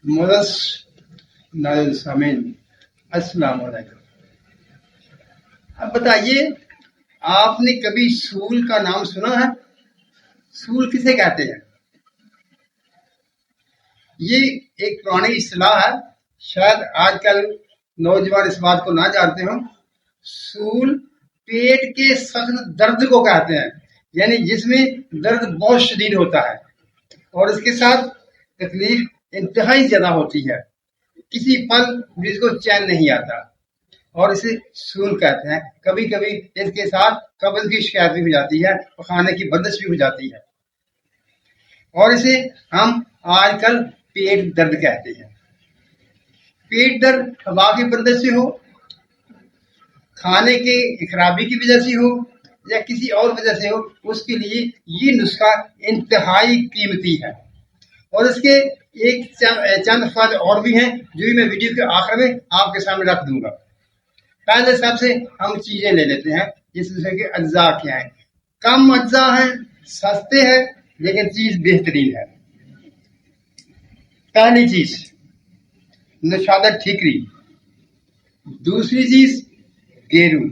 मुदस नाज़िल सामीन, अस्सलाम वालेकुम। अब बताइए, आपने कभी सूल का नाम सुना है? सूल किसे कहते हैं? ये एक पुरानी इस्तिलाह है, शायद आजकल नौजवान इस बात को ना जानते हो। सूल पेट के सख्त दर्द को कहते हैं, यानी जिसमें दर्द बहुत शदीद होता है और इसके साथ तकलीफ इंतहाई ज्यादा होती है, किसी पल जिसको चैन नहीं आता, और इसे सूल कहते हैं। कभी कभी इसके साथ कब्ज की शिकायत भी हो जाती है और खाने की बंदिश भी हो जाती है, और इसे हम आजकल पेट दर्द कहते हैं। पेट दर्द हवा की बंदिश से हो, खाने के खराबी की वजह से हो या किसी और वजह से हो, उसके लिए ये नुस्खा इंतहाई कीमती है। और इसके एक चंद फायदे और भी हैं जो मैं वीडियो के आखिर में आपके सामने रख दूंगा। पहले सबसे हम चीजें ले लेते हैं, जिसमें के अज्जा क्या है। कम अज्जा है, सस्ते हैं, लेकिन चीज बेहतरीन है। पहली चीज नशादत ठीकरी, दूसरी चीज गेरू,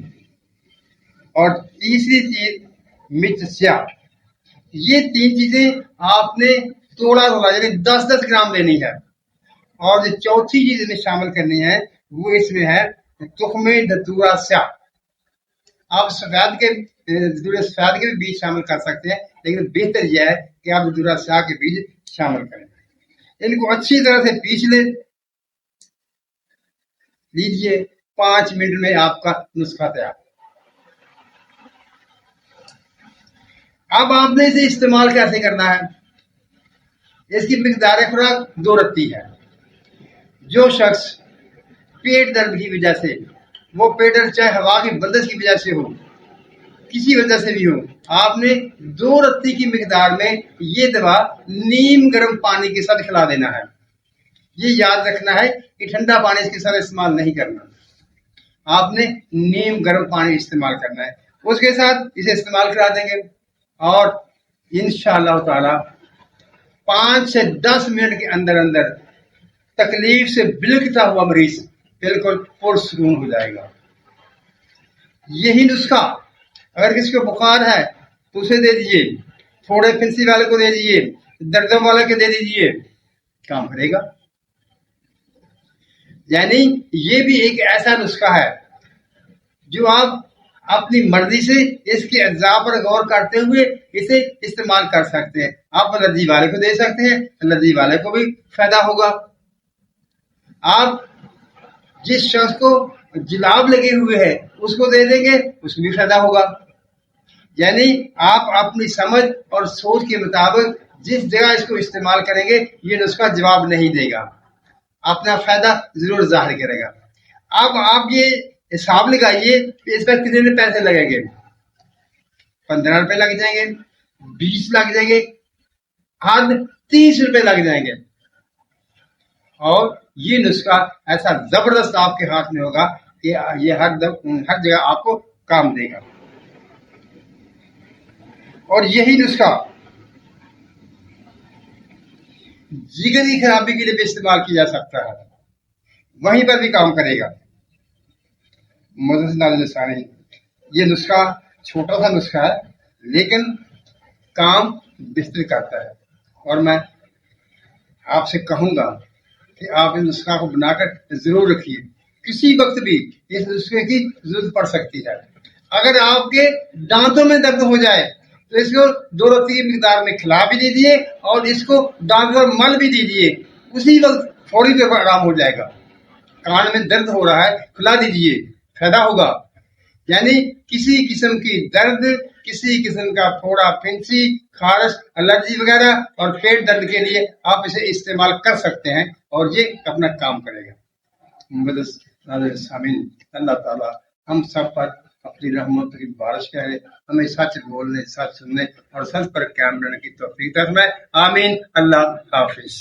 और तीसरी चीज मिर्च स्याह। ये तीन चीजें आपने तोड़ा यानी 10-10 ग्राम लेनी है। और जो चौथी चीज इसमें शामिल करनी है वो इसमें है तुख्मे धतूरा स्याह। आप सफेद के भी बीज शामिल कर सकते हैं, लेकिन बेहतर यह है कि आप धतूरा स्याह के बीज शामिल करें। इनको अच्छी तरह से पीस लीजिए। 5 मिनट में आपका नुस्खा तैयार। अब आपने इसे इस्तेमाल कैसे करना है? इसकी मिकदार खुराक 2 रत्ती है। जो शख्स पेट दर्द की वजह से, वो पेट दर्द चाहे हवा की बंदिश की वजह से हो, किसी वजह से भी हो, आपने 2 रत्ती की मिकदार में ये दवा नीम गर्म पानी के साथ खिला देना है। ये याद रखना है कि ठंडा पानी इसके साथ इस्तेमाल नहीं करना, आपने नीम गर्म पानी इस्तेमाल करना है। उसके साथ इसे इस्तेमाल करा देंगे और इंशाअल्लाह ताला 5 से 10 मिनट के अंदर अंदर तकलीफ से बिलखता हुआ मरीज बिल्कुल पुरसकून हो जाएगा। यही नुस्खा अगर किसी को बुखार है तो उसे दे दीजिए, थोड़े फिंसी वाले को दे दीजिए, दर्दों वाले को दे दीजिए, काम करेगा। यानी ये भी एक ऐसा नुस्खा है जो आप अपनी मर्जी से इसके अज्जा पर गौर करते हुए इसे इस्तेमाल कर सकते हैं। आप एलर्जी वाले को दे सकते हैं, एलर्जी वाले को भी फायदा होगा। आप जिस शख्स को जुलाब लगे हुए है उसको दे देंगे, उसको भी फायदा होगा। यानी आप अपनी समझ और सोच के मुताबिक जिस जगह इसको इस्तेमाल करेंगे, ये नुस्खा जवाब नहीं देगा, अपना फायदा जरूर जाहिर करेगा। अब आप ये हिसाब लगाइए इस पर कितने पैसे लगेंगे। 15 रुपए लग जाएंगे, 20 लग जाएंगे, हद 30 रुपए लग जाएंगे, और ये नुस्खा ऐसा जबरदस्त आपके हाथ में होगा कि ये हर जगह आपको काम देगा। और यही नुस्खा जिगर की खराबी के लिए भी इस्तेमाल किया जा सकता है, वहीं पर भी काम करेगा। ये नुस्खा छोटा सा नुस्खा है, लेकिन काम विस्तृत करता है। और मैं आपसे कहूंगा कि आप इस नुस्खा को बनाकर जरूर रखिए। किसी वक्त भी इस नुस्खे की जरूरत पड़ सकती है। अगर आपके दांतों में दर्द हो जाए तो इसको 2 रत्ती की मिकदार में खिला भी दीजिए और इसको दांत पर मल भी दीजिए, उसी वक्त फौरी तौर पर आराम हो जाएगा। कान में दर्द हो रहा है, खिला दीजिए, फायदा होगा। यानी किसी किस्म की दर्द, किसी किस्म का फोड़ा, फिंसी, खारश, एलर्जी वगैरह और पेट दर्द के लिए आप इसे इस्तेमाल कर सकते हैं और ये अपना काम करेगा। अल्लाह ताला हम सब पर अपनी रहमत की बारिश करे, हमें सच बोलने, सच सुनने और सच पर कायम रहने की तौफीक फरमाए। आमीन। अल्लाह हाफिज।